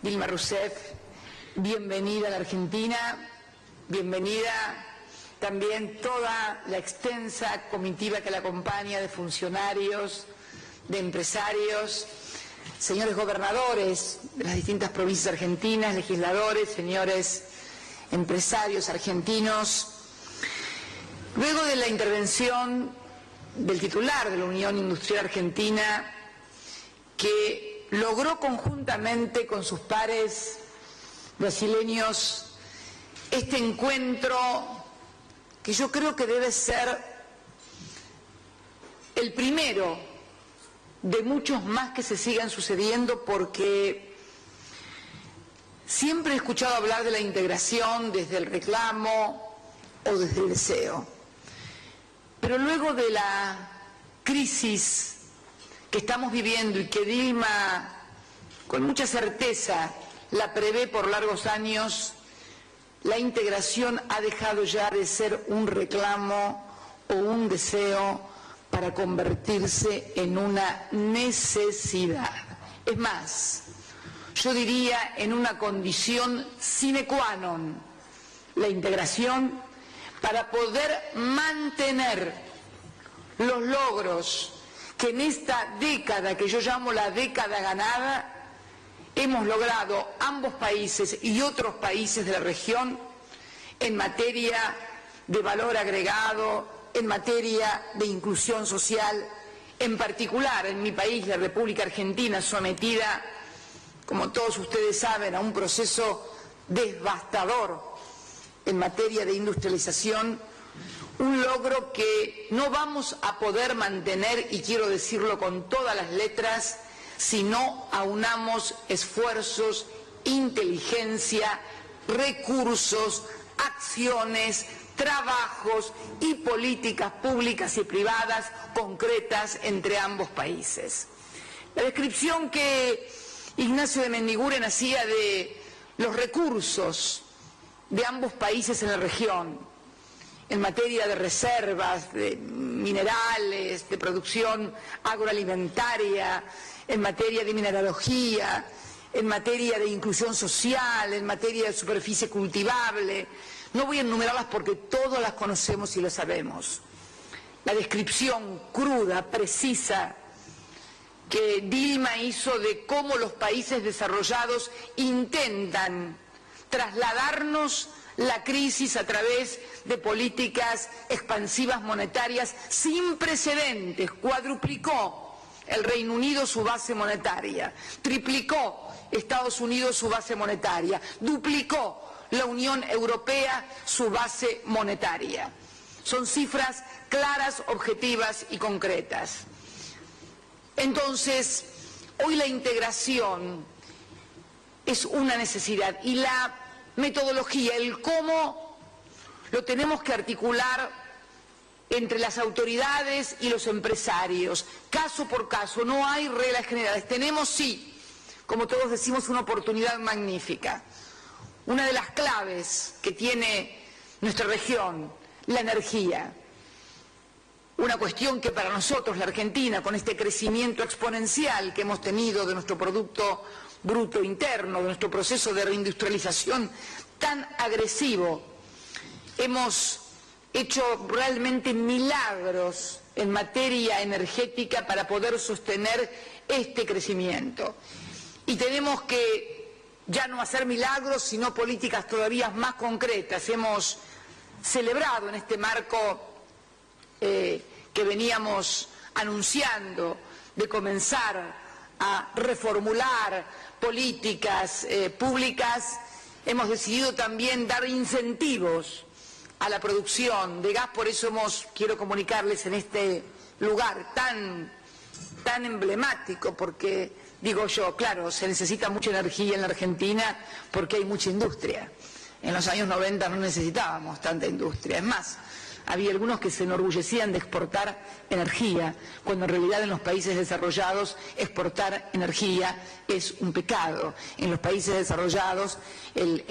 Dilma Rousseff, bienvenida a la Argentina, bienvenida también toda la extensa comitiva que la acompaña de funcionarios, de empresarios, señores gobernadores de las distintas provincias argentinas, legisladores, señores empresarios argentinos. Luego de la intervención del titular de la Unión Industrial Argentina, que logró conjuntamente con sus pares brasileños este encuentro que yo creo que debe ser el primero de muchos más que se sigan sucediendo, porque siempre he escuchado hablar de la integración desde el reclamo o desde el deseo, pero luego de la crisis que estamos viviendo y que Dilma con mucha certeza la prevé por largos años, la integración ha dejado ya de ser un reclamo o un deseo para convertirse en una necesidad. Es más, yo diría en una condición sine qua non, la integración para poder mantener los logros que en esta década, que yo llamo la década ganada, hemos logrado ambos países y otros países de la región en materia de valor agregado, en materia de inclusión social, en particular en mi país, la República Argentina, sometida, como todos ustedes saben, a un proceso devastador en materia de industrialización, un logro que no vamos a poder mantener, y quiero decirlo con todas las letras, si no aunamos esfuerzos, inteligencia, recursos, acciones, trabajos y políticas públicas y privadas concretas entre ambos países. La descripción que Ignacio de Mendiguren hacía de los recursos de ambos países en la región, en materia de reservas, de minerales, de producción agroalimentaria, en materia de mineralogía, en materia de inclusión social, en materia de superficie cultivable. No voy a enumerarlas porque todas las conocemos y lo sabemos. La descripción cruda, precisa, que Dilma hizo de cómo los países desarrollados intentan trasladarnos la crisis a través de políticas expansivas monetarias sin precedentes. Cuadruplicó el Reino Unido su base monetaria, triplicó Estados Unidos su base monetaria, duplicó la Unión Europea su base monetaria. Son cifras claras, objetivas y concretas. Entonces, hoy la integración es una necesidad y la metodología, el cómo lo tenemos que articular entre las autoridades y los empresarios, caso por caso, no hay reglas generales. Tenemos, sí, como todos decimos, una oportunidad magnífica. Una de las claves que tiene nuestra región, la energía. Una cuestión que para nosotros, la Argentina, con este crecimiento exponencial que hemos tenido de nuestro Producto Bruto Interno, de nuestro proceso de reindustrialización tan agresivo, hemos hecho realmente milagros en materia energética para poder sostener este crecimiento. Y tenemos que ya no hacer milagros, sino políticas todavía más concretas. Hemos celebrado en este marco que veníamos anunciando de comenzar a reformular políticas públicas, hemos decidido también dar incentivos a la producción de gas. Por eso quiero comunicarles en este lugar tan emblemático, porque digo yo, claro, se necesita mucha energía en la Argentina porque hay mucha industria. En los años 90 no necesitábamos tanta industria. Es más, había algunos que se enorgullecían de exportar energía, cuando en realidad en los países desarrollados exportar energía es un pecado. En los países desarrollados el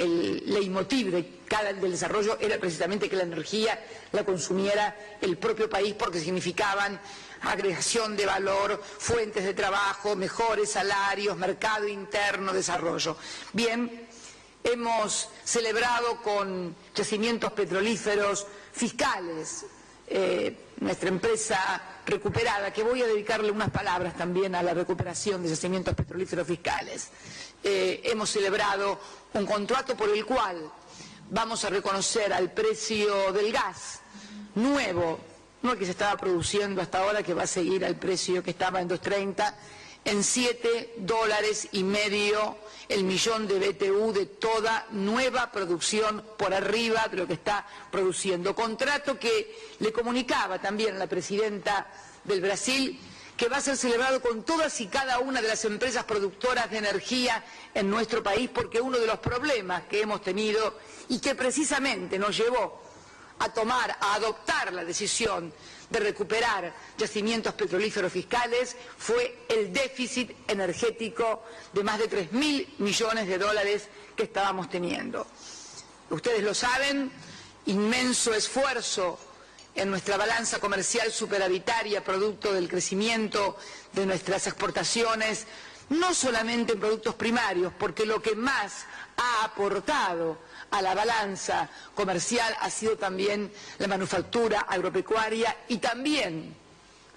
leitmotiv del desarrollo era precisamente que la energía la consumiera el propio país, porque significaban agregación de valor, fuentes de trabajo, mejores salarios, mercado interno, desarrollo. Bien, hemos celebrado con yacimientos petrolíferos fiscales, nuestra empresa recuperada, que voy a dedicarle unas palabras también a la recuperación de yacimientos petrolíferos fiscales. Hemos celebrado un contrato por el cual vamos a reconocer al precio del gas nuevo, no el que se estaba produciendo hasta ahora, que va a seguir al precio que estaba en 2.30, en $7,5 el millón de BTU de toda nueva producción por arriba de lo que está produciendo. Contrato que le comunicaba también a la presidenta del Brasil, que va a ser celebrado con todas y cada una de las empresas productoras de energía en nuestro país, porque uno de los problemas que hemos tenido y que precisamente nos llevó a adoptar la decisión de recuperar yacimientos petrolíferos fiscales fue el déficit energético de más de 3.000 millones de dólares que estábamos teniendo. Ustedes lo saben, inmenso esfuerzo en nuestra balanza comercial superavitaria, producto del crecimiento de nuestras exportaciones, no solamente en productos primarios, porque lo que más ha aportado a la balanza comercial ha sido también la manufactura agropecuaria y también,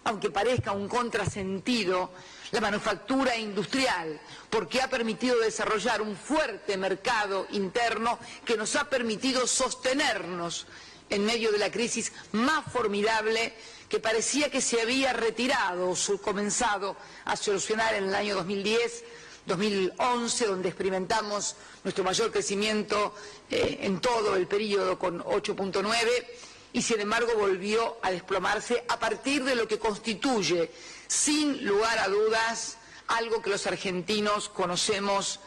aunque parezca un contrasentido, la manufactura industrial, porque ha permitido desarrollar un fuerte mercado interno que nos ha permitido sostenernos en medio de la crisis más formidable que parecía que se había retirado o comenzado a solucionar en el año 2010, 2011, donde experimentamos nuestro mayor crecimiento en todo el periodo con 8.9, y sin embargo volvió a desplomarse a partir de lo que constituye, sin lugar a dudas, algo que los argentinos conocemos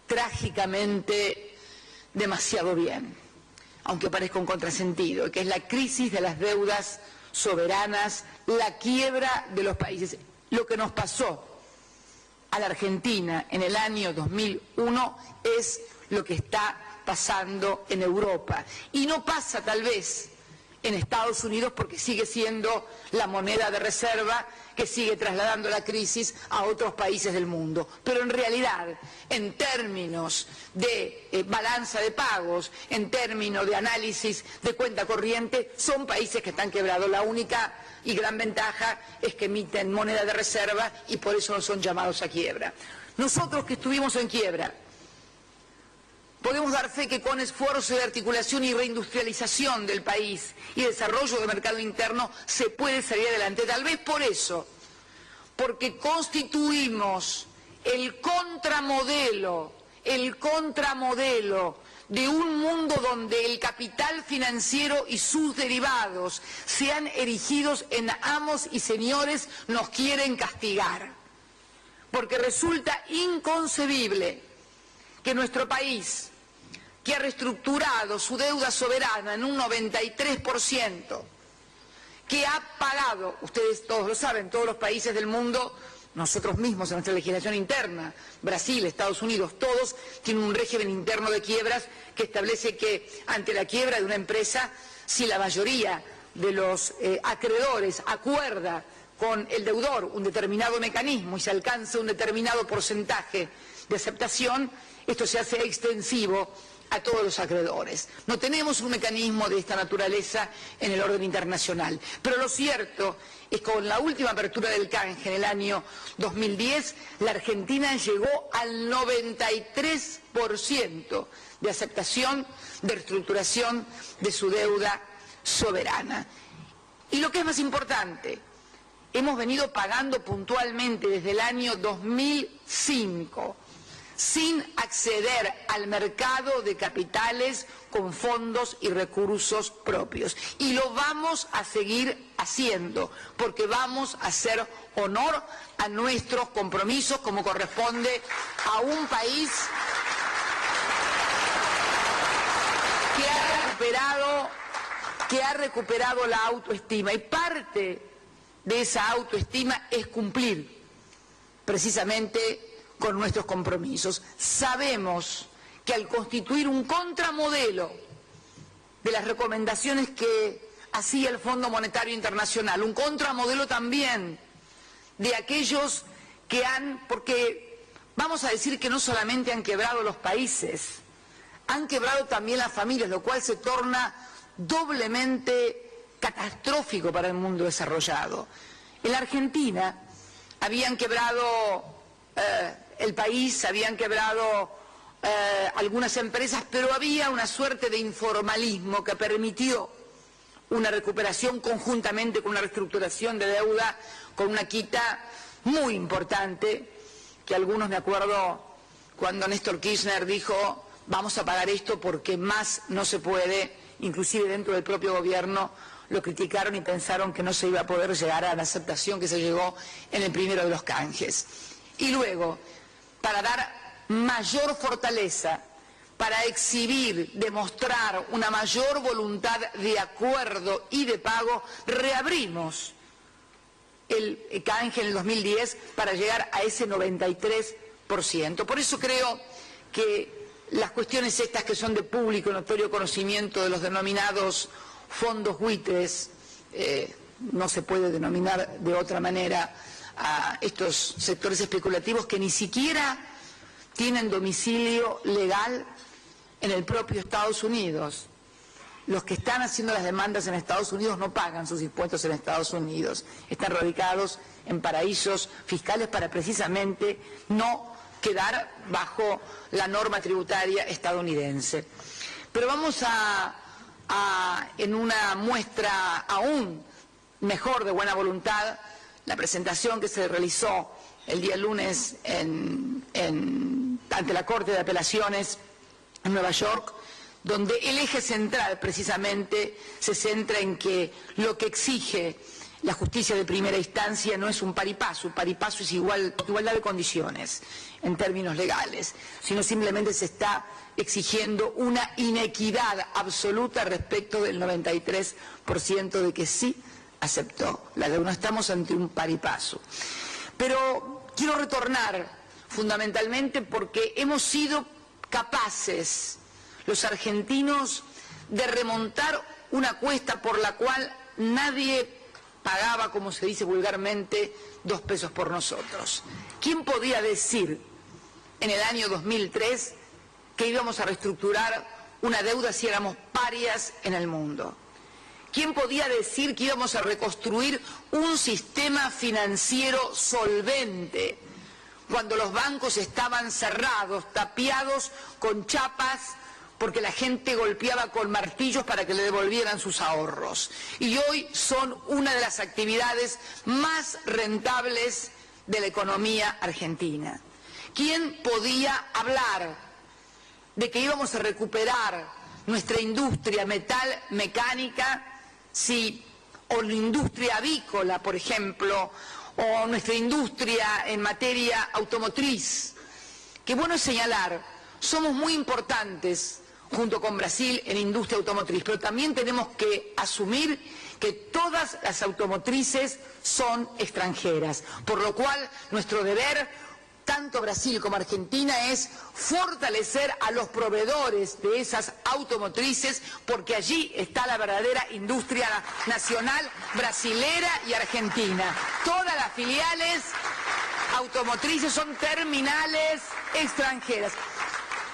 trágicamente demasiado bien, aunque parezca un contrasentido, que es la crisis de las deudas soberanas, la quiebra de los países. Lo que nos pasó a la Argentina en el año 2001 es lo que está pasando en Europa. Y no pasa tal vez en Estados Unidos porque sigue siendo la moneda de reserva que sigue trasladando la crisis a otros países del mundo. Pero en realidad, en términos de balanza de pagos, en términos de análisis de cuenta corriente, son países que están quebrados. La única y gran ventaja es que emiten moneda de reserva y por eso no son llamados a quiebra. Nosotros que estuvimos en quiebra, podemos dar fe que con esfuerzo de articulación y reindustrialización del país y desarrollo del mercado interno se puede salir adelante. Tal vez por eso, porque constituimos el contramodelo de un mundo donde el capital financiero y sus derivados sean erigidos en amos y señores, nos quieren castigar. Porque resulta inconcebible que nuestro país, que ha reestructurado su deuda soberana en un 93%, que ha pagado, ustedes todos lo saben, todos los países del mundo, nosotros mismos en nuestra legislación interna, Brasil, Estados Unidos, todos tienen un régimen interno de quiebras que establece que ante la quiebra de una empresa, si la mayoría de los acreedores acuerda con el deudor un determinado mecanismo y se alcanza un determinado porcentaje de aceptación, esto se hace extensivo a todos los acreedores. No tenemos un mecanismo de esta naturaleza en el orden internacional. Pero lo cierto es que con la última apertura del canje en el año 2010, la Argentina llegó al 93% de aceptación, de reestructuración de su deuda soberana. Y lo que es más importante, hemos venido pagando puntualmente desde el año 2005, sin acceder al mercado de capitales con fondos y recursos propios. Y lo vamos a seguir haciendo, porque vamos a hacer honor a nuestros compromisos como corresponde a un país que ha recuperado la autoestima. Y parte de esa autoestima es cumplir precisamente con nuestros compromisos. Sabemos que al constituir un contramodelo de las recomendaciones que hacía el Fondo Monetario Internacional, un contramodelo también de aquellos que porque vamos a decir que no solamente han quebrado los países, han quebrado también las familias, lo cual se torna doblemente catastrófico para el mundo desarrollado. En la Argentina habían quebrado el país, habían quebrado algunas empresas, pero había una suerte de informalismo que permitió una recuperación conjuntamente con una reestructuración de deuda, con una quita muy importante, que algunos, me acuerdo cuando Néstor Kirchner dijo vamos a pagar esto porque más no se puede, inclusive dentro del propio gobierno lo criticaron y pensaron que no se iba a poder llegar a la aceptación que se llegó en el primero de los canjes. Y luego, para dar mayor fortaleza, para exhibir, demostrar una mayor voluntad de acuerdo y de pago, reabrimos el canje en el 2010 para llegar a ese 93%. Por eso creo que las cuestiones estas que son de público y notorio conocimiento de los denominados fondos buitres, no se puede denominar de otra manera a estos sectores especulativos que ni siquiera tienen domicilio legal en el propio Estados Unidos. Los que están haciendo las demandas en Estados Unidos no pagan sus impuestos en Estados Unidos, están radicados en paraísos fiscales para precisamente no quedar bajo la norma tributaria estadounidense. Pero vamos en una muestra aún mejor de buena voluntad, la presentación que se realizó el día lunes ante la Corte de Apelaciones en Nueva York, donde el eje central precisamente se centra en que lo que exige la justicia de primera instancia no es un paripasu es igualdad de condiciones en términos legales, sino simplemente se está exigiendo una inequidad absoluta respecto del 93% de que sí aceptó la deuda. No estamos ante un paripasu. Pero quiero retornar fundamentalmente porque hemos sido capaces, los argentinos, de remontar una cuesta por la cual nadie pagaba, como se dice vulgarmente, 2 pesos por nosotros. ¿Quién podía decir en el año 2003 que íbamos a reestructurar una deuda si éramos parias en el mundo? ¿Quién podía decir que íbamos a reconstruir un sistema financiero solvente cuando los bancos estaban cerrados, tapiados con chapas, porque la gente golpeaba con martillos para que le devolvieran sus ahorros? Y hoy son una de las actividades más rentables de la economía argentina. ¿Quién podía hablar de que íbamos a recuperar nuestra industria metal mecánica o la industria avícola, por ejemplo, o nuestra industria en materia automotriz? Que bueno es señalar, somos muy importantes junto con Brasil en industria automotriz, pero también tenemos que asumir que todas las automotrices son extranjeras, por lo cual nuestro deber, tanto Brasil como Argentina, es fortalecer a los proveedores de esas automotrices, porque allí está la verdadera industria nacional brasilera y argentina. Todas las filiales automotrices son terminales extranjeras.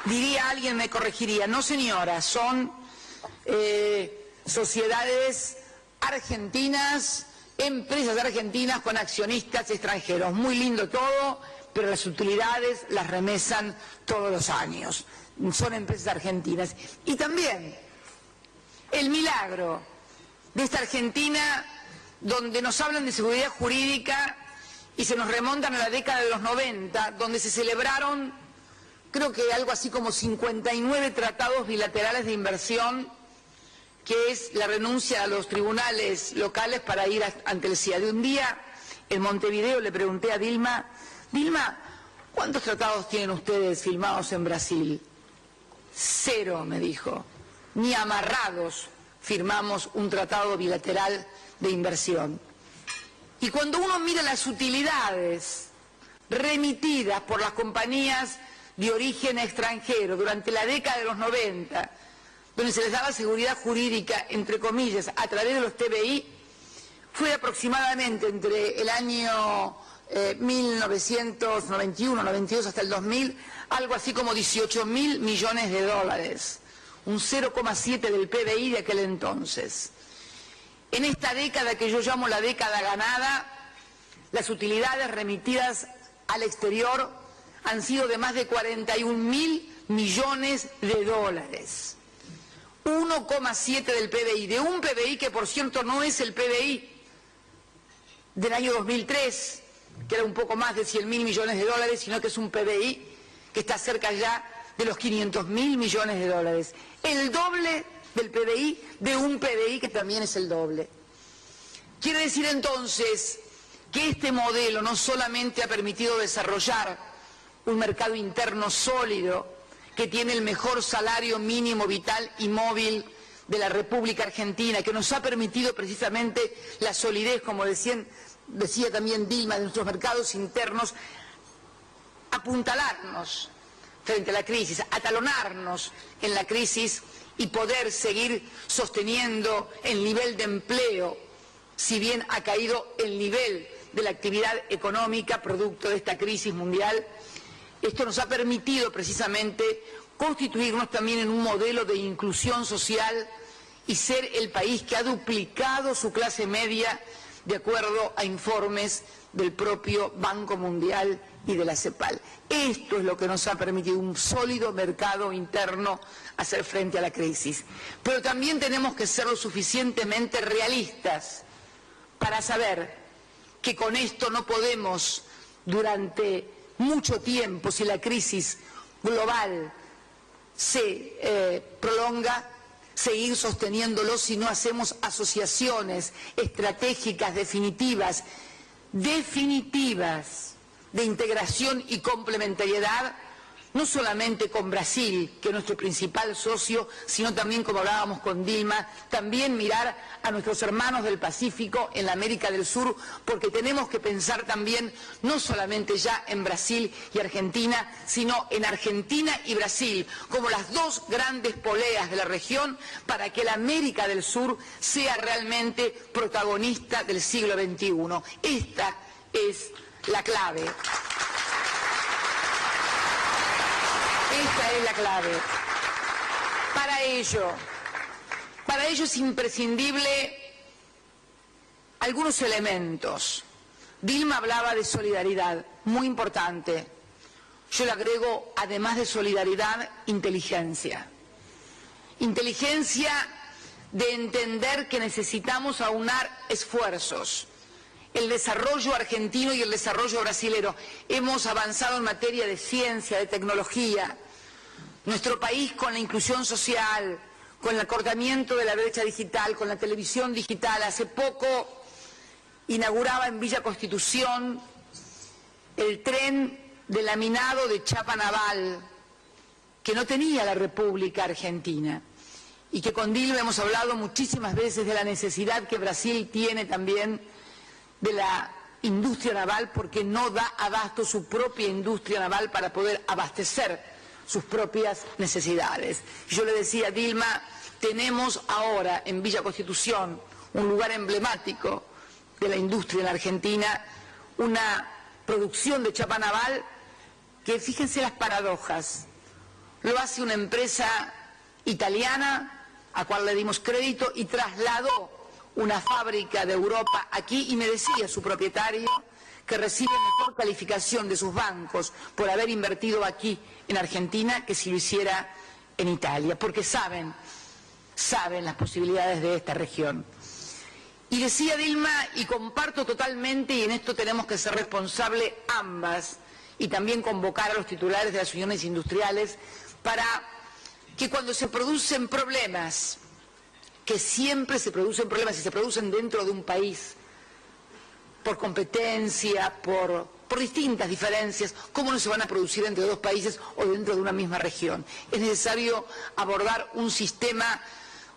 Diría alguien, me corregiría, no señora, son sociedades argentinas, empresas argentinas con accionistas extranjeros. Muy lindo todo, pero las utilidades las remesan todos los años. Son empresas argentinas. Y también el milagro de esta Argentina, donde nos hablan de seguridad jurídica y se nos remontan a la década de los 90, donde se celebraron, creo que algo así como 59 tratados bilaterales de inversión, que es la renuncia a los tribunales locales para ir ante el CIAD. Un día en Montevideo le pregunté a Dilma, ¿cuántos tratados tienen ustedes firmados en Brasil? 0, me dijo. Ni amarrados firmamos un tratado bilateral de inversión. Y cuando uno mira las utilidades remitidas por las compañías de origen extranjero durante la década de los 90, donde se les daba seguridad jurídica, entre comillas, a través de los TBI, fue aproximadamente entre el año 1991, 92 hasta el 2000, algo así como 18.000 millones de dólares, un 0,7 del PBI de aquel entonces. En esta década que yo llamo la década ganada, las utilidades remitidas al exterior han sido de más de 41.000 millones de dólares. 1,7 del PBI, de un PBI que por cierto no es el PBI del año 2003, que era un poco más de 100.000 millones de dólares, sino que es un PBI que está cerca ya de los 500.000 millones de dólares. El doble del PBI de un PBI que también es el doble. Quiere decir entonces que este modelo no solamente ha permitido desarrollar un mercado interno sólido, que tiene el mejor salario mínimo vital y móvil de la República Argentina, que nos ha permitido precisamente la solidez, como decía también Dilma, de nuestros mercados internos, apuntalarnos frente a la crisis, atalonarnos en la crisis y poder seguir sosteniendo el nivel de empleo, si bien ha caído el nivel de la actividad económica producto de esta crisis mundial. Esto nos ha permitido precisamente constituirnos también en un modelo de inclusión social y ser el país que ha duplicado su clase media de acuerdo a informes del propio Banco Mundial y de la CEPAL. Esto es lo que nos ha permitido un sólido mercado interno hacer frente a la crisis. Pero también tenemos que ser lo suficientemente realistas para saber que con esto no podemos, durante mucho tiempo, si la crisis global se prolonga, seguir sosteniéndolo si no hacemos asociaciones estratégicas definitivas de integración y complementariedad, no solamente con Brasil, que es nuestro principal socio, sino también, como hablábamos con Dilma, también mirar a nuestros hermanos del Pacífico en la América del Sur, porque tenemos que pensar también no solamente ya en Brasil y Argentina, sino en Argentina y Brasil, como las dos grandes poleas de la región, para que la América del Sur sea realmente protagonista del siglo XXI. Esta es la clave. Esta es la clave. Para ello es imprescindible algunos elementos. Dilma hablaba de solidaridad, muy importante. Yo le agrego, además de solidaridad, inteligencia. Inteligencia de entender que necesitamos aunar esfuerzos. El desarrollo argentino y el desarrollo brasilero. Hemos avanzado en materia de ciencia, de tecnología. Nuestro país, con la inclusión social, con el acortamiento de la brecha digital, con la televisión digital, hace poco inauguraba en Villa Constitución el tren de laminado de chapa naval que no tenía la República Argentina y que con Dilma hemos hablado muchísimas veces de la necesidad que Brasil tiene también de la industria naval, porque no da abasto su propia industria naval para poder abastecer sus propias necesidades. Yo le decía a Dilma, tenemos ahora en Villa Constitución, un lugar emblemático de la industria en la Argentina, una producción de chapa naval que, fíjense las paradojas, lo hace una empresa italiana a cual le dimos crédito y trasladó una fábrica de Europa aquí, y me decía su propietario que recibe mejor calificación de sus bancos por haber invertido aquí en Argentina que si lo hiciera en Italia, porque saben las posibilidades de esta región. Y decía Dilma, y comparto totalmente, y en esto tenemos que ser responsables ambas, y también convocar a los titulares de las uniones industriales, para que cuando se producen problemas, que siempre se producen problemas y se producen dentro de un país, por competencia, por distintas diferencias, ¿cómo no se van a producir entre dos países o dentro de una misma región? Es necesario abordar un sistema,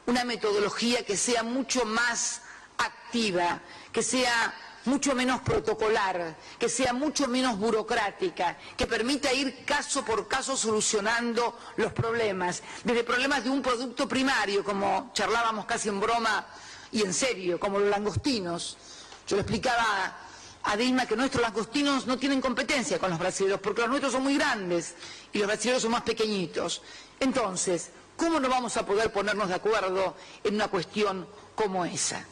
una metodología que sea mucho más activa, que sea mucho menos protocolar, que sea mucho menos burocrática, que permita ir caso por caso solucionando los problemas, desde problemas de un producto primario, como charlábamos casi en broma y en serio, como los langostinos. Yo le explicaba a Dilma que nuestros langostinos no tienen competencia con los brasileños, porque los nuestros son muy grandes y los brasileños son más pequeñitos. Entonces, ¿cómo no vamos a poder ponernos de acuerdo en una cuestión como esa?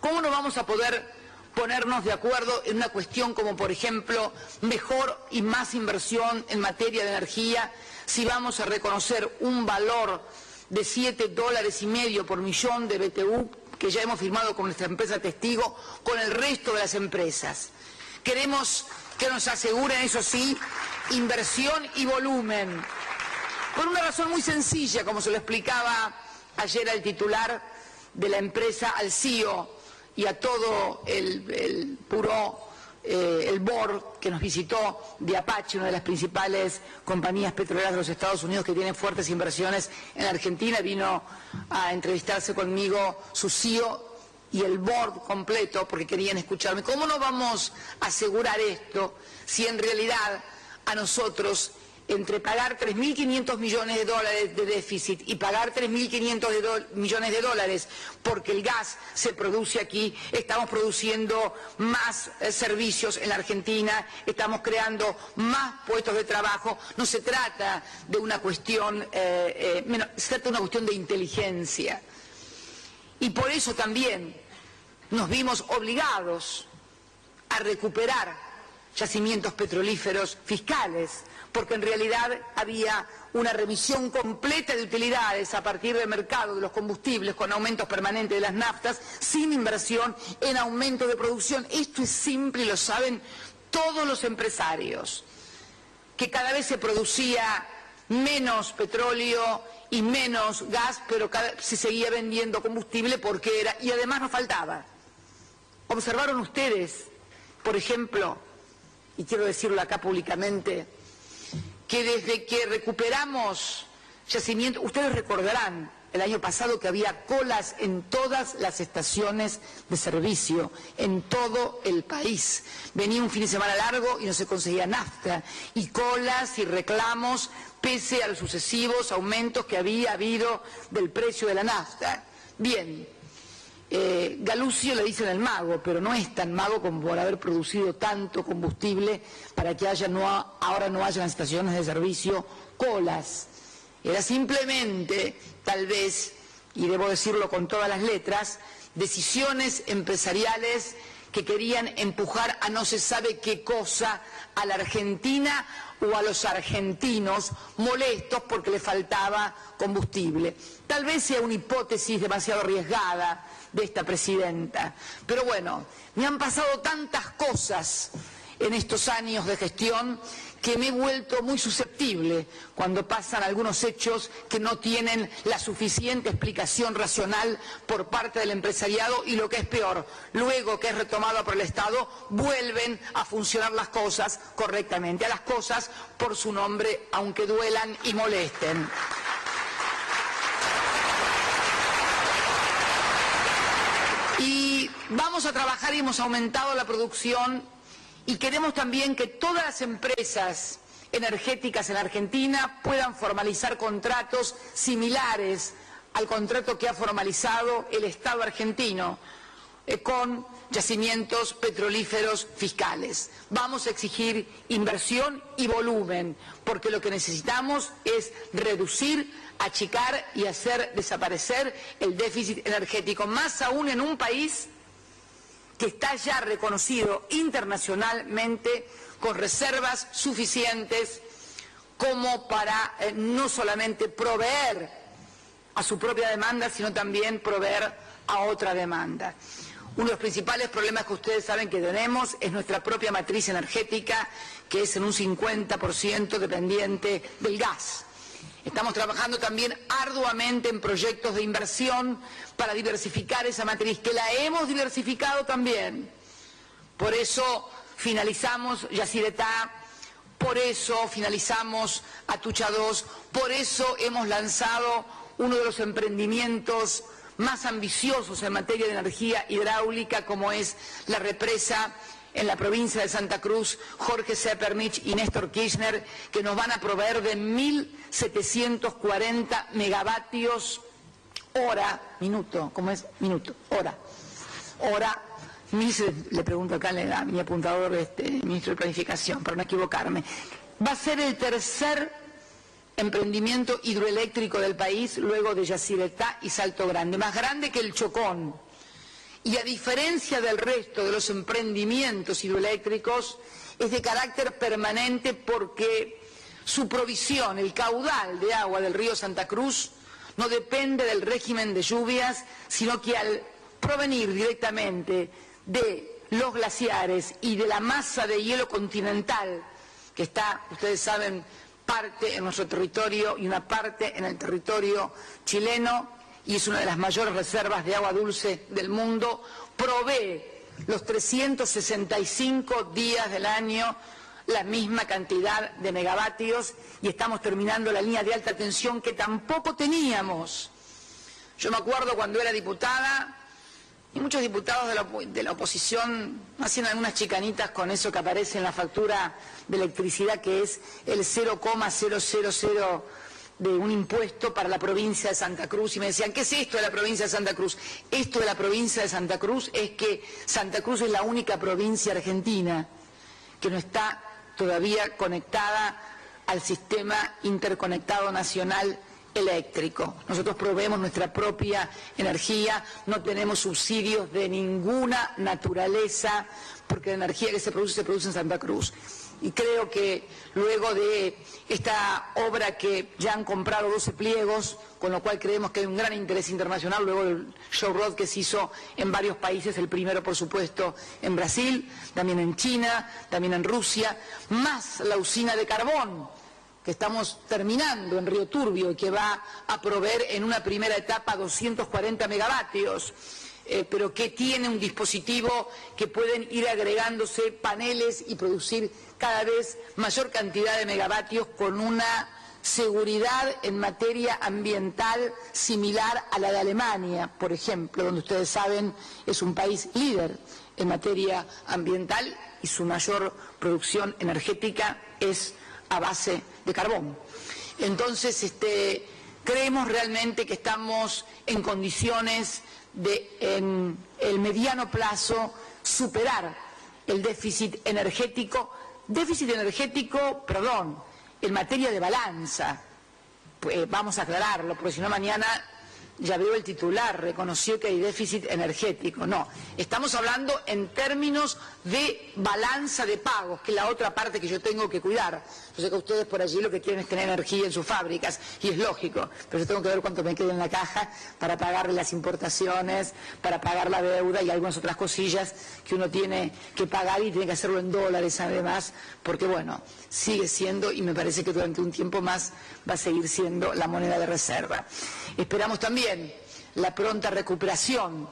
¿Cómo no vamos a poder ponernos de acuerdo en una cuestión como, por ejemplo, mejor y más inversión en materia de energía, si vamos a reconocer un valor de $7,5 por millón de BTU, que ya hemos firmado con nuestra empresa testigo, con el resto de las empresas? Queremos que nos aseguren, eso sí, inversión y volumen, por una razón muy sencilla, como se lo explicaba ayer al titular de la empresa, al CEO, y a todo el board que nos visitó de Apache, una de las principales compañías petroleras de los Estados Unidos que tiene fuertes inversiones en la Argentina. Vino a entrevistarse conmigo su CEO y el board completo porque querían escucharme. ¿Cómo no vamos a asegurar esto si en realidad a nosotros, entre pagar $3.500 millones de déficit y pagar $3.500 millones porque el gas se produce aquí, estamos produciendo más servicios en la Argentina, estamos creando más puestos de trabajo? No se trata de una cuestión, se trata de una cuestión de inteligencia. Y por eso también nos vimos obligados a recuperar yacimientos petrolíferos fiscales, porque en realidad había una remisión completa de utilidades a partir del mercado de los combustibles con aumentos permanentes de las naftas, sin inversión en aumento de producción. Esto es simple y lo saben todos los empresarios, que cada vez se producía menos petróleo y menos gas, pero se seguía vendiendo combustible porque era, y además nos faltaba. ¿Observaron ustedes, por ejemplo, y quiero decirlo acá públicamente, que desde que recuperamos yacimientos, ustedes recordarán el año pasado que había colas en todas las estaciones de servicio, en todo el país? Venía un fin de semana largo y no se conseguía nafta, y colas y reclamos pese a los sucesivos aumentos que había habido del precio de la nafta. Bien. Galucio le dicen el mago, pero no es tan mago como por haber producido tanto combustible para que ahora no haya en las estaciones de servicio colas. Era simplemente, tal vez, y debo decirlo con todas las letras, decisiones empresariales que querían empujar a no se sabe qué cosa a la Argentina o a los argentinos molestos porque le faltaba combustible. Tal vez sea una hipótesis demasiado arriesgada de esta presidenta, pero bueno, me han pasado tantas cosas en estos años de gestión que me he vuelto muy susceptible cuando pasan algunos hechos que no tienen la suficiente explicación racional por parte del empresariado, y lo que es peor, luego que es retomado por el Estado, vuelven a funcionar las cosas correctamente, a las cosas por su nombre, aunque duelan y molesten. Y vamos a trabajar y hemos aumentado la producción, y queremos también que todas las empresas energéticas en la Argentina puedan formalizar contratos similares al contrato que ha formalizado el Estado argentino con yacimientos petrolíferos fiscales. Vamos a exigir inversión y volumen, porque lo que necesitamos es reducir, achicar y hacer desaparecer el déficit energético, más aún en un país que está ya reconocido internacionalmente con reservas suficientes como para no solamente proveer a su propia demanda, sino también proveer a otra demanda. Uno de los principales problemas que ustedes saben que tenemos es nuestra propia matriz energética, que es en un 50% dependiente del gas. Estamos trabajando también arduamente en proyectos de inversión para diversificar esa matriz, que la hemos diversificado también. Por eso finalizamos Yacyretá, por eso finalizamos Atucha 2, por eso hemos lanzado uno de los emprendimientos más ambiciosos en materia de energía hidráulica, como es la represa en la provincia de Santa Cruz, Jorge Zeppernich y Néstor Kirchner, que nos van a proveer de 1.740 megavatios hora, minuto, ¿cómo es? Minuto, hora, le pregunto acá a mi apuntador, ministro de Planificación, para no equivocarme. Va a ser el tercer emprendimiento hidroeléctrico del país, luego de Yacyretá y Salto Grande, más grande que el Chocón. Y a diferencia del resto de los emprendimientos hidroeléctricos, es de carácter permanente porque su provisión, el caudal de agua del río Santa Cruz, no depende del régimen de lluvias, sino que al provenir directamente de los glaciares y de la masa de hielo continental, que está, ustedes saben, parte en nuestro territorio y una parte en el territorio chileno, y es una de las mayores reservas de agua dulce del mundo, provee los 365 días del año la misma cantidad de megavatios, y estamos terminando la línea de alta tensión que tampoco teníamos. Yo me acuerdo cuando era diputada, y muchos diputados de la oposición hacían algunas chicanitas con eso que aparece en la factura de electricidad, que es el 0,000 de un impuesto para la provincia de Santa Cruz, y me decían, ¿qué es esto de la provincia de Santa Cruz? Esto de la provincia de Santa Cruz es que Santa Cruz es la única provincia argentina que no está todavía conectada al sistema interconectado nacional eléctrico. Nosotros proveemos nuestra propia energía, no tenemos subsidios de ninguna naturaleza, porque la energía que se produce en Santa Cruz. Y creo que luego de esta obra, que ya han comprado 12 pliegos, con lo cual creemos que hay un gran interés internacional, luego del show road que se hizo en varios países, el primero por supuesto en Brasil, también en China, también en Rusia, más la usina de carbón que estamos terminando en Río Turbio y que va a proveer en una primera etapa 240 megavatios. Pero que tiene un dispositivo que pueden ir agregándose paneles y producir cada vez mayor cantidad de megavatios con una seguridad en materia ambiental similar a la de Alemania, por ejemplo, donde ustedes saben es un país líder en materia ambiental y su mayor producción energética es a base de carbón. Entonces, creemos realmente que estamos en condiciones de, en el mediano plazo, superar el déficit energético, en materia de balanza. Pues vamos a aclararlo, porque si no mañana ya veo el titular, reconoció que hay déficit energético. No, estamos hablando en términos de balanza de pagos, que es la otra parte que yo tengo que cuidar. Yo sé que ustedes por allí lo que quieren es tener energía en sus fábricas, y es lógico, pero yo tengo que ver cuánto me queda en la caja para pagarle las importaciones, para pagar la deuda y algunas otras cosillas que uno tiene que pagar, y tiene que hacerlo en dólares además, porque bueno, sigue siendo, y me parece que durante un tiempo más va a seguir siendo, la moneda de reserva. Esperamos también la pronta recuperación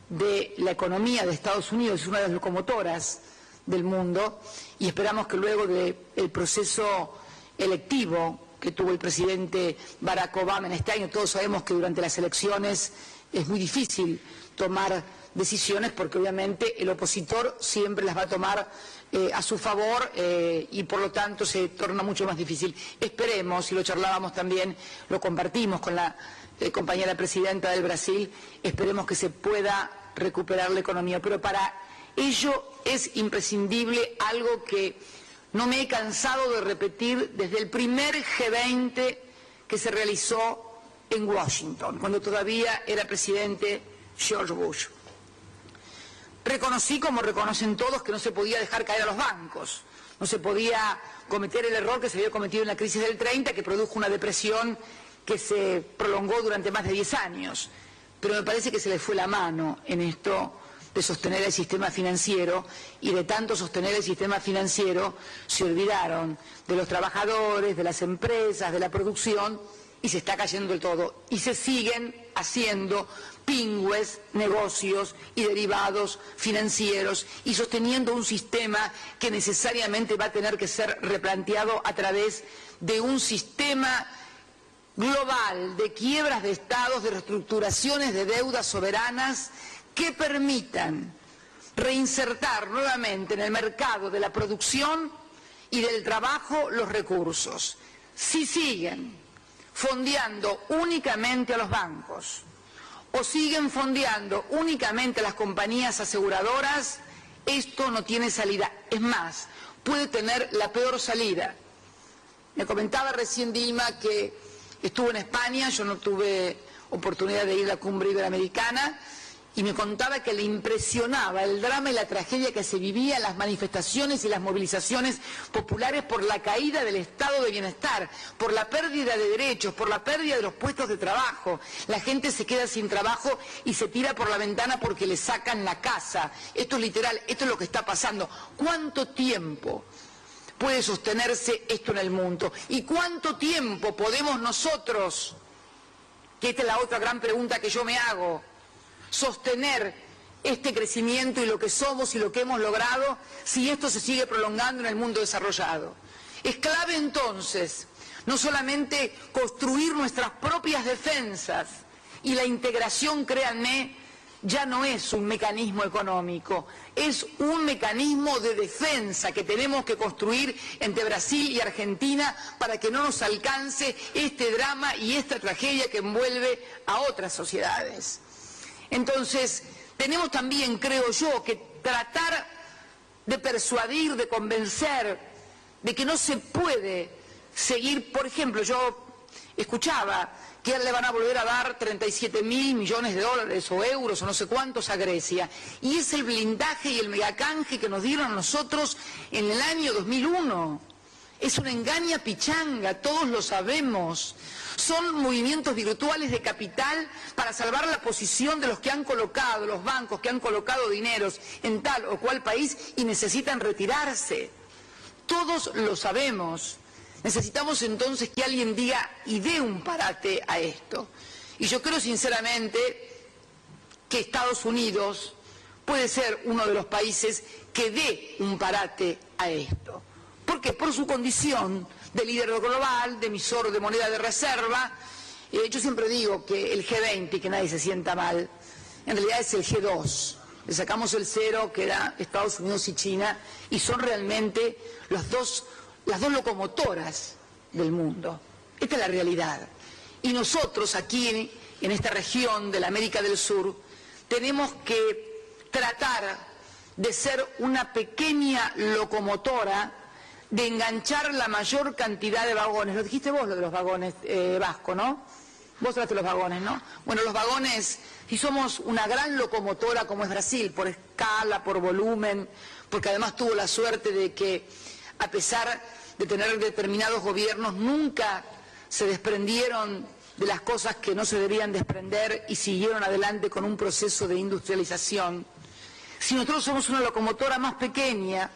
de la economía de Estados Unidos, es una de las locomotoras del mundo, y esperamos que luego del proceso electivo que tuvo el presidente Barack Obama en este año, todos sabemos que durante las elecciones es muy difícil tomar decisiones porque obviamente el opositor siempre las va a tomar a su favor y por lo tanto se torna mucho más difícil. Esperemos, y lo charlábamos también, lo compartimos con la compañera presidenta del Brasil, esperemos que se pueda recuperar la economía, pero para ello es imprescindible algo que no me he cansado de repetir desde el primer G20 que se realizó en Washington, cuando todavía era presidente George Bush. Reconocí, como reconocen todos, que no se podía dejar caer a los bancos, no se podía cometer el error que se había cometido en la crisis del 30, que produjo una depresión que se prolongó durante más de 10 años. Pero me parece que se le fue la mano en esto de sostener el sistema financiero, y de tanto sostener el sistema financiero se olvidaron de los trabajadores, de las empresas, de la producción, y se está cayendo el todo. Y se siguen haciendo pingües negocios y derivados financieros y sosteniendo un sistema que necesariamente va a tener que ser replanteado a través de un sistema global de quiebras de estados, de reestructuraciones de deudas soberanas que permitan reinsertar nuevamente en el mercado de la producción y del trabajo los recursos. Si siguen fondeando únicamente a los bancos o siguen fondeando únicamente a las compañías aseguradoras, esto no tiene salida. Es más, puede tener la peor salida. Me comentaba recién Dilma que estuvo en España, yo no tuve oportunidad de ir a la cumbre iberoamericana, y me contaba que le impresionaba el drama y la tragedia que se vivía en las manifestaciones y las movilizaciones populares por la caída del estado de bienestar, por la pérdida de derechos, por la pérdida de los puestos de trabajo. La gente se queda sin trabajo y se tira por la ventana porque le sacan la casa. Esto es literal, esto es lo que está pasando. ¿Cuánto tiempo puede sostenerse esto en el mundo? ¿Y cuánto tiempo podemos nosotros, que esta es la otra gran pregunta que yo me hago, sostener este crecimiento y lo que somos y lo que hemos logrado si esto se sigue prolongando en el mundo desarrollado? Es clave entonces no solamente construir nuestras propias defensas, y la integración, créanme, ya no es un mecanismo económico, es un mecanismo de defensa que tenemos que construir entre Brasil y Argentina para que no nos alcance este drama y esta tragedia que envuelve a otras sociedades. Entonces, tenemos también, creo yo, que tratar de persuadir, de convencer de que no se puede seguir. Por ejemplo, yo escuchaba que le van a volver a dar 37.000 millones de dólares o euros o no sé cuántos a Grecia, y es el blindaje y el megacanje que nos dieron a nosotros en el año 2001. Es una engaña pichanga, todos lo sabemos. Son movimientos virtuales de capital para salvar la posición de los que han colocado, los bancos que han colocado dineros en tal o cual país y necesitan retirarse. Todos lo sabemos. Necesitamos entonces que alguien diga y dé un parate a esto. Y yo creo sinceramente que Estados Unidos puede ser uno de los países que dé un parate a esto. ¿Por qué? Por su condición de líder global, de emisor de moneda de reserva. Yo siempre digo que el G20, que nadie se sienta mal, en realidad es el G2. Le sacamos el cero, queda Estados Unidos y China, y son realmente las dos locomotoras del mundo. Esta es la realidad. Y nosotros aquí, en esta región de la América del Sur, tenemos que tratar de ser una pequeña locomotora, de enganchar la mayor cantidad de vagones. Lo dijiste vos, lo de los vagones, Vasco, ¿no? Vos hablaste de los vagones, ¿no? Bueno, los vagones, si somos una gran locomotora como es Brasil, por escala, por volumen, porque además tuvo la suerte de que, a pesar de tener determinados gobiernos, nunca se desprendieron de las cosas que no se debían desprender y siguieron adelante con un proceso de industrialización. Si nosotros somos una locomotora más pequeña,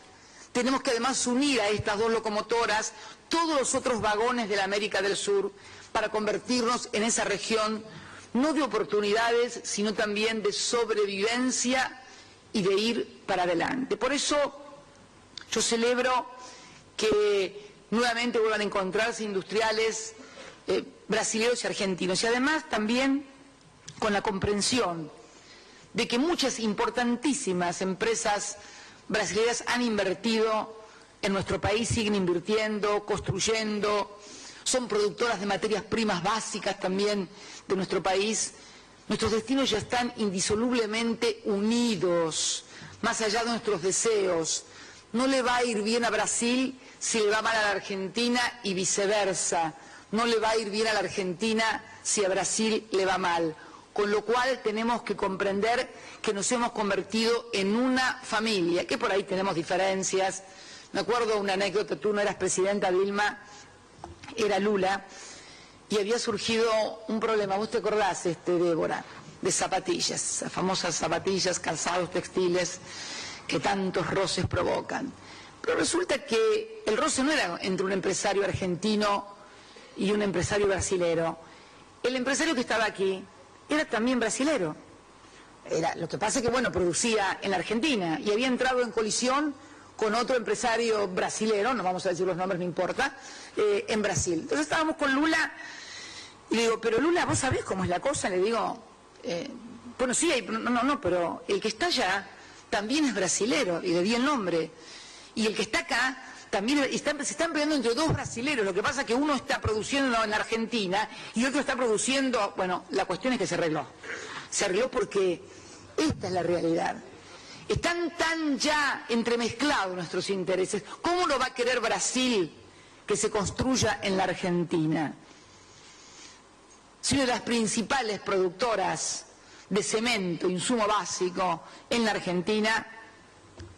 tenemos que además unir a estas dos locomotoras todos los otros vagones de la América del Sur para convertirnos en esa región no de oportunidades, sino también de sobrevivencia y de ir para adelante. Por eso yo celebro que nuevamente vuelvan a encontrarse industriales brasileños y argentinos, y además también con la comprensión de que muchas importantísimas empresas brasileñas han invertido en nuestro país, siguen invirtiendo, construyendo, son productoras de materias primas básicas también de nuestro país. Nuestros destinos ya están indisolublemente unidos, más allá de nuestros deseos. No le va a ir bien a Brasil si le va mal a la Argentina y viceversa. No le va a ir bien a la Argentina si a Brasil le va mal. Con lo cual tenemos que comprender que nos hemos convertido en una familia, que por ahí tenemos diferencias. Me acuerdo una anécdota, tú no eras presidenta, Dilma, era Lula, y había surgido un problema, vos te acordás, Débora, de zapatillas, las famosas zapatillas, calzados, textiles, que tantos roces provocan. Pero resulta que el roce no era entre un empresario argentino y un empresario brasilero. El empresario que estaba aquí era también brasilero. Lo que pasa es que, bueno, producía en la Argentina y había entrado en colisión con otro empresario brasilero, no vamos a decir los nombres, no importa, en Brasil. Entonces estábamos con Lula Y le digo, pero Lula, ¿vos sabés cómo es la cosa? Le digo, bueno, sí, pero el que está allá también es brasilero, y le di el nombre. Y el que está acá también se están peleando entre dos brasileros. Lo que pasa es que uno está produciendo en la Argentina y otro está produciendo... Bueno, la cuestión es que se arregló. Se arregló porque esta es la realidad. Están tan ya entremezclados nuestros intereses. ¿Cómo lo va a querer Brasil que se construya en la Argentina? Si una de las principales productoras de cemento, insumo básico, en la Argentina,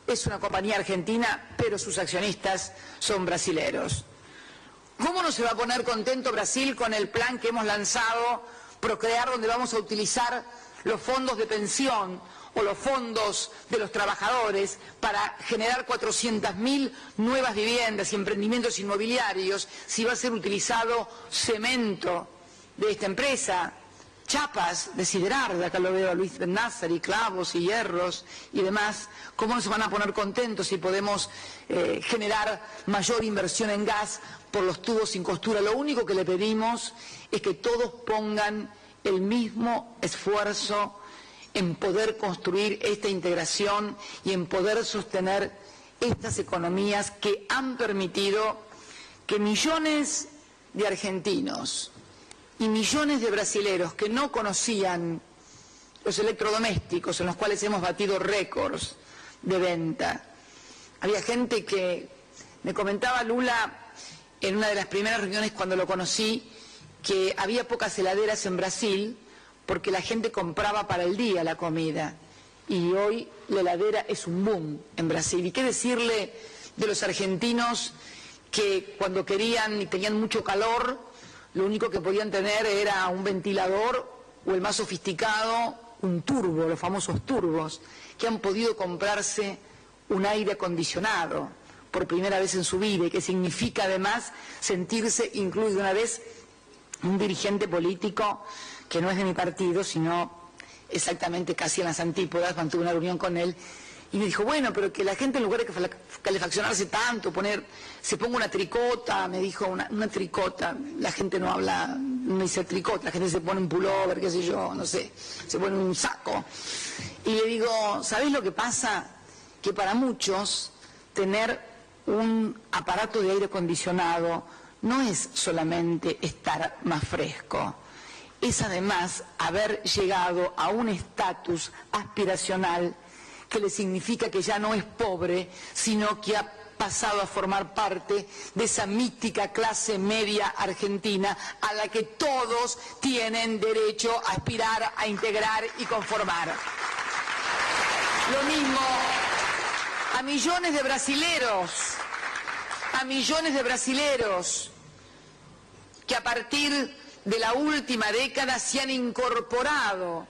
es una compañía argentina, pero sus accionistas son brasileros. ¿Cómo no se va a poner contento Brasil con el plan que hemos lanzado, Procrear, donde vamos a utilizar los fondos de pensión o los fondos de los trabajadores para generar 400.000 nuevas viviendas y emprendimientos inmobiliarios, si va a ser utilizado cemento de esta empresa, chapas de Siderarda, acá lo veo a Luis Bennázari, clavos y hierros y demás? ¿Cómo no se van a poner contentos si podemos generar mayor inversión en gas por los tubos sin costura? Lo único que le pedimos es que todos pongan el mismo esfuerzo en poder construir esta integración y en poder sostener estas economías que han permitido que millones de argentinos y millones de brasileros que no conocían los electrodomésticos, en los cuales hemos batido récords de venta. Había gente que me comentaba, Lula, en una de las primeras reuniones cuando lo conocí, que había pocas heladeras en Brasil porque la gente compraba para el día la comida. Y hoy la heladera es un boom en Brasil. ¿Y qué decirle de los argentinos que cuando querían y tenían mucho calor, lo único que podían tener era un ventilador o el más sofisticado, un turbo, los famosos turbos, que han podido comprarse un aire acondicionado por primera vez en su vida, y que significa además sentirse incluido? Una vez un dirigente político que no es de mi partido, sino exactamente casi en las antípodas, mantuve una reunión con él, y me dijo, bueno, pero que la gente en lugar de calefaccionarse tanto, se ponga una tricota, me dijo, una tricota, la gente no habla, no dice tricota, la gente se pone un pullover, qué sé yo, no sé, se pone un saco. Y le digo, ¿sabés lo que pasa? Que para muchos tener un aparato de aire acondicionado no es solamente estar más fresco, es además haber llegado a un estatus aspiracional que le significa que ya no es pobre, sino que ha pasado a formar parte de esa mítica clase media argentina a la que todos tienen derecho a aspirar, a integrar y conformar. Lo mismo a millones de brasileros que a partir de la última década se han incorporado,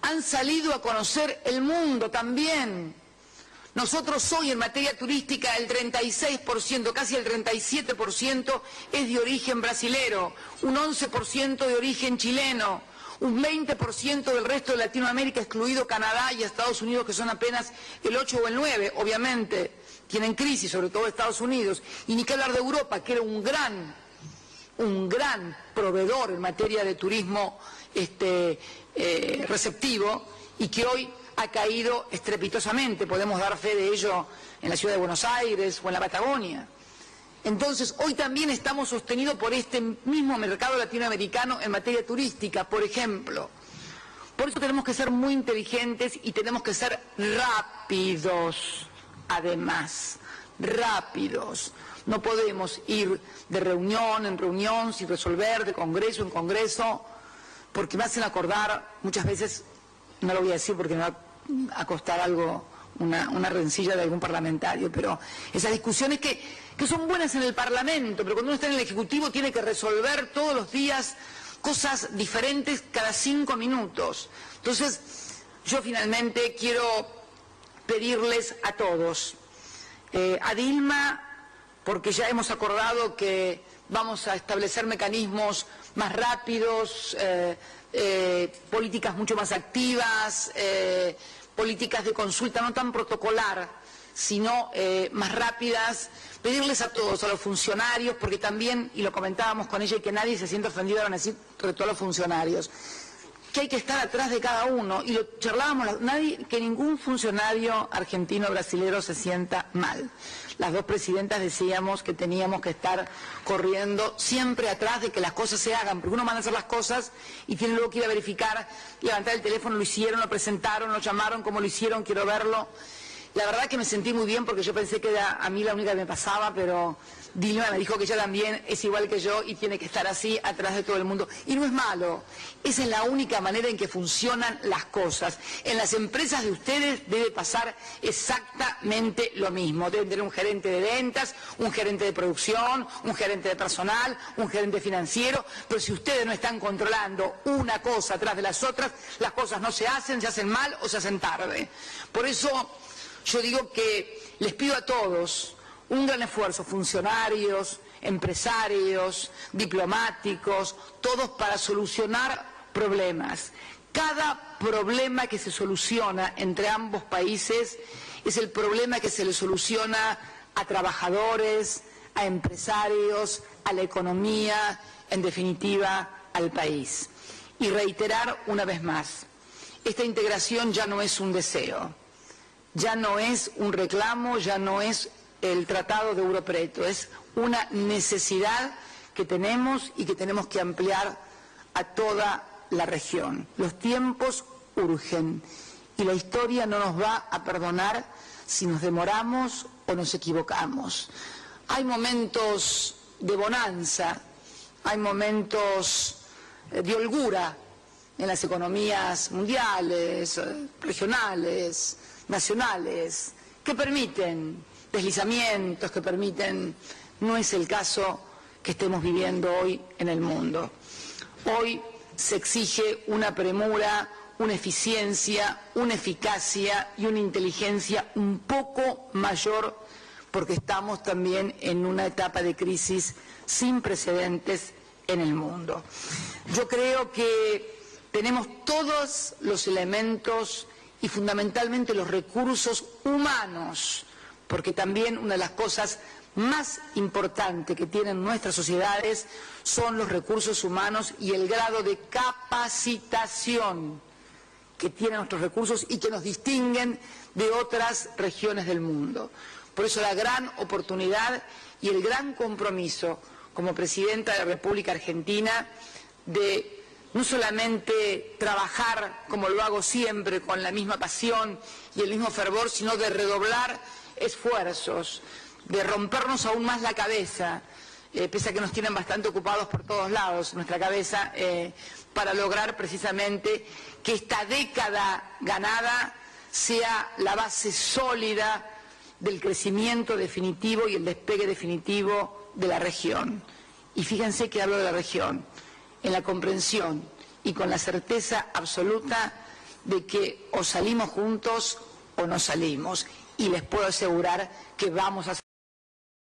han salido a conocer el mundo también. Nosotros hoy en materia turística el 36%, casi el 37% es de origen brasilero, un 11% de origen chileno, un 20% del resto de Latinoamérica, excluido Canadá y Estados Unidos, que son apenas el 8 o el 9, obviamente, tienen crisis, sobre todo Estados Unidos, y ni que hablar de Europa, que era un gran proveedor en materia de turismo receptivo, y que hoy ha caído estrepitosamente. Podemos dar fe de ello en la ciudad de Buenos Aires o en la Patagonia. Entonces, hoy también estamos sostenidos por este mismo mercado latinoamericano en materia turística, por ejemplo. Por eso tenemos que ser muy inteligentes y tenemos que ser rápidos, además, rápidos. No podemos ir de reunión en reunión sin resolver, de congreso en congreso, porque me hacen acordar, muchas veces, no lo voy a decir porque me va a costar algo, una rencilla de algún parlamentario, pero esas discusiones que son buenas en el Parlamento, pero cuando uno está en el Ejecutivo tiene que resolver todos los días cosas diferentes cada 5 minutos. Entonces, yo finalmente quiero pedirles a todos, a Dilma, porque ya hemos acordado que vamos a establecer mecanismos más rápidos, políticas mucho más activas, políticas de consulta no tan protocolar, sino más rápidas, pedirles a todos, a los funcionarios, porque también, y lo comentábamos con ella, y que nadie se sienta ofendido ahora decir, sobre todo a los funcionarios, que hay que estar atrás de cada uno, y lo charlábamos, que ningún funcionario argentino o brasilero se sienta mal. Las dos presidentas decíamos que teníamos que estar corriendo siempre atrás de que las cosas se hagan, porque uno manda a hacer las cosas y tiene luego que ir a verificar, levantar el teléfono, lo hicieron, lo presentaron, lo llamaron, cómo lo hicieron, quiero verlo. La verdad que me sentí muy bien porque yo pensé que era a mí la única que me pasaba, pero Dilma me dijo que ella también es igual que yo y tiene que estar así atrás de todo el mundo. Y no es malo, esa es la única manera en que funcionan las cosas. En las empresas de ustedes debe pasar exactamente lo mismo. Deben tener un gerente de ventas, un gerente de producción, un gerente de personal, un gerente financiero, pero si ustedes no están controlando una cosa atrás de las otras, las cosas no se hacen mal o se hacen tarde. Por eso yo digo que les pido a todos un gran esfuerzo, funcionarios, empresarios, diplomáticos, todos para solucionar problemas. Cada problema que se soluciona entre ambos países es el problema que se le soluciona a trabajadores, a empresarios, a la economía, en definitiva, al país. Y reiterar una vez más, esta integración ya no es un deseo. Ya no es un reclamo, ya no es el Tratado de Euro Preto, es una necesidad que tenemos y que tenemos que ampliar a toda la región. Los tiempos urgen y la historia no nos va a perdonar si nos demoramos o nos equivocamos. Hay momentos de bonanza, hay momentos de holgura en las economías mundiales, regionales, nacionales, que permiten deslizamientos, que permiten, no es el caso que estemos viviendo hoy en el mundo. Hoy se exige una premura, una eficiencia, una eficacia y una inteligencia un poco mayor porque estamos también en una etapa de crisis sin precedentes en el mundo. Yo creo que tenemos todos los elementos y fundamentalmente los recursos humanos, porque también una de las cosas más importantes que tienen nuestras sociedades son los recursos humanos y el grado de capacitación que tienen nuestros recursos y que nos distinguen de otras regiones del mundo. Por eso la gran oportunidad y el gran compromiso como Presidenta de la República Argentina de no solamente trabajar, como lo hago siempre, con la misma pasión y el mismo fervor, sino de redoblar esfuerzos, de rompernos aún más la cabeza, pese a que nos tienen bastante ocupados por todos lados, nuestra cabeza, para lograr precisamente que esta década ganada sea la base sólida del crecimiento definitivo y el despegue definitivo de la región. Y fíjense que hablo de la región, en la comprensión y con la certeza absoluta de que o salimos juntos o no salimos. Y les puedo asegurar que vamos a